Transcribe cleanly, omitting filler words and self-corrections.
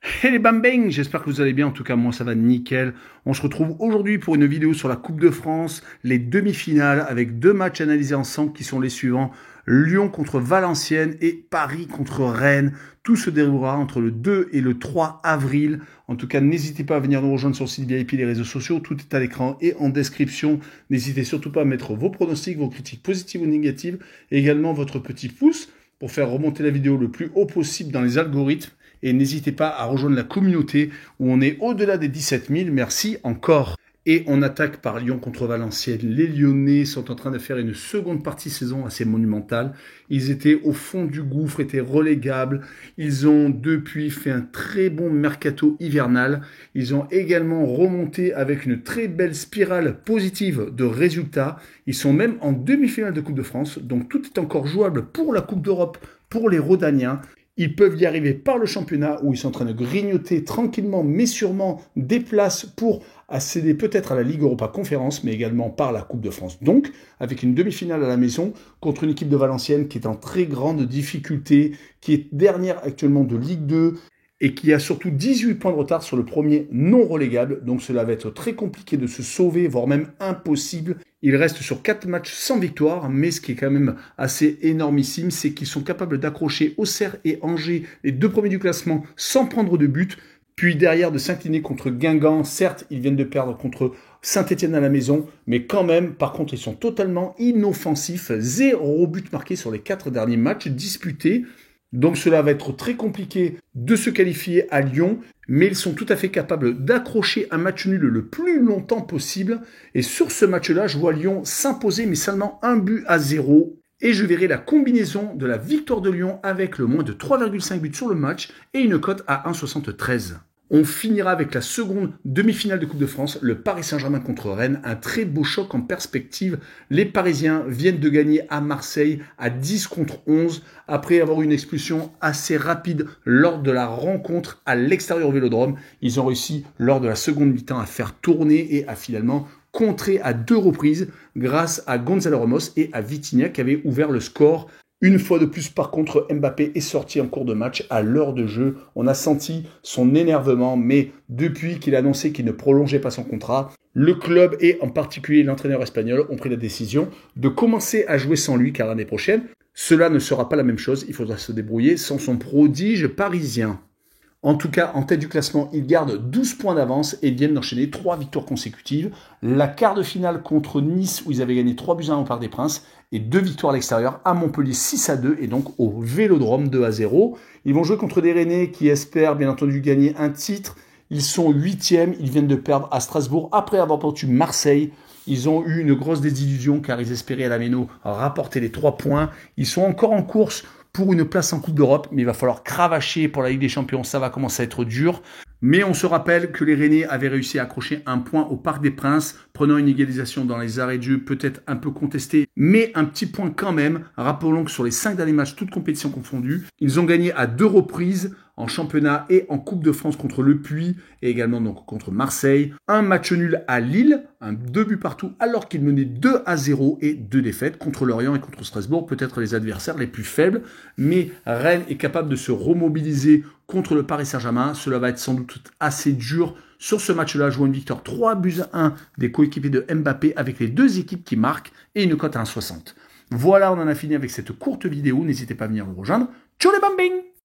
Hey les bambins, j'espère que vous allez bien, en tout cas moi ça va nickel. On se retrouve aujourd'hui pour une vidéo sur la Coupe de France, les demi-finales avec deux matchs analysés ensemble qui sont les suivants. Lyon contre Valenciennes et Paris contre Rennes. Tout se déroulera entre le 2 et le 3 avril. En tout cas, n'hésitez pas à venir nous rejoindre sur le site VIP, les réseaux sociaux. Tout est à l'écran et en description. N'hésitez surtout pas à mettre vos pronostics, vos critiques positives ou négatives. Et également votre petit pouce pour faire remonter la vidéo le plus haut possible dans les algorithmes. Et n'hésitez pas à rejoindre la communauté où on est au-delà des 17 000. Merci encore. Et on attaque par Lyon contre Valenciennes. Les Lyonnais sont en train de faire une seconde partie de saison assez monumentale. Ils étaient au fond du gouffre, étaient relégables. Ils ont depuis fait un très bon mercato hivernal. Ils ont également remonté avec une très belle spirale positive de résultats. Ils sont même en demi-finale de Coupe de France. Donc tout est encore jouable pour la Coupe d'Europe, pour les Rhodaniens. Ils peuvent y arriver par le championnat où ils sont en train de grignoter tranquillement mais sûrement des places pour accéder peut-être à la Ligue Europa Conférence, mais également par la Coupe de France. Donc, avec une demi-finale à la maison contre une équipe de Valenciennes qui est en très grande difficulté, qui est dernière actuellement de Ligue 2 et qui a surtout 18 points de retard sur le premier non relégable. Donc cela va être très compliqué de se sauver, voire même impossible. Il reste sur 4 matchs sans victoire, mais ce qui est quand même assez énormissime, c'est qu'ils sont capables d'accrocher Auxerre et Angers, les deux premiers du classement, sans prendre de but. Puis derrière de s'incliner contre Guingamp. Certes, ils viennent de perdre contre Saint-Etienne à la maison, mais quand même, par contre, ils sont totalement inoffensifs. 0 but marqué sur les 4 derniers matchs disputés. Donc cela va être très compliqué de se qualifier à Lyon, mais ils sont tout à fait capables d'accrocher un match nul le plus longtemps possible. Et sur ce match-là, je vois Lyon s'imposer, mais seulement 1-0. Et je verrai la combinaison de la victoire de Lyon avec le moins de 3,5 buts sur le match et une cote à 1,73. On finira avec la seconde demi-finale de Coupe de France, le Paris Saint-Germain contre Rennes. Un très beau choc en perspective. Les Parisiens viennent de gagner à Marseille à 10 contre 11 après avoir eu une expulsion assez rapide lors de la rencontre à l'extérieur au Vélodrome. Ils ont réussi lors de la seconde mi-temps à faire tourner et à finalement contrer à 2 reprises grâce à Gonzalo Ramos et à Vitinha qui avaient ouvert le score. Une fois de plus, par contre, Mbappé est sorti en cours de match à l'heure de jeu. On a senti son énervement, mais depuis qu'il a annoncé qu'il ne prolongeait pas son contrat, le club et en particulier l'entraîneur espagnol ont pris la décision de commencer à jouer sans lui, car l'année prochaine, cela ne sera pas la même chose. Il faudra se débrouiller sans son prodige parisien. En tout cas, en tête du classement, ils gardent 12 points d'avance et viennent d'enchaîner 3 victoires consécutives. La quart de finale contre Nice, où ils avaient gagné 3-1 au Parc des Princes, et 2 victoires à l'extérieur, à Montpellier 6-2, et donc au Vélodrome 2-0. Ils vont jouer contre des Rennais qui espèrent bien entendu gagner un titre. Ils sont 8e, ils viennent de perdre à Strasbourg après avoir battu Marseille. Ils ont eu une grosse désillusion car ils espéraient à la Méno rapporter les 3 points. Ils sont encore en course pour une place en Coupe d'Europe, mais il va falloir cravacher pour la Ligue des Champions, ça va commencer à être dur. Mais on se rappelle que les Rennais avaient réussi à accrocher un point au Parc des Princes, prenant une égalisation dans les arrêts de jeu, peut-être un peu contesté, mais un petit point quand même. Rappelons que sur les 5 derniers matchs, toutes compétitions confondues, ils ont gagné à 2 reprises en championnat et en Coupe de France contre Le Puy et également donc contre Marseille. Un match nul à Lille, 2 buts partout alors qu'ils menaient 2-0 et 2 défaites contre Lorient et contre Strasbourg, peut-être les adversaires les plus faibles. Mais Rennes est capable de se remobiliser contre le Paris Saint-Germain. Cela va être sans doute assez dur. Sur ce match-là, jouer une victoire 3-1 des coéquipiers de Mbappé avec les deux équipes qui marquent et une cote à 1,60. Voilà, on en a fini avec cette courte vidéo. N'hésitez pas à venir nous rejoindre. Ciao les bambins!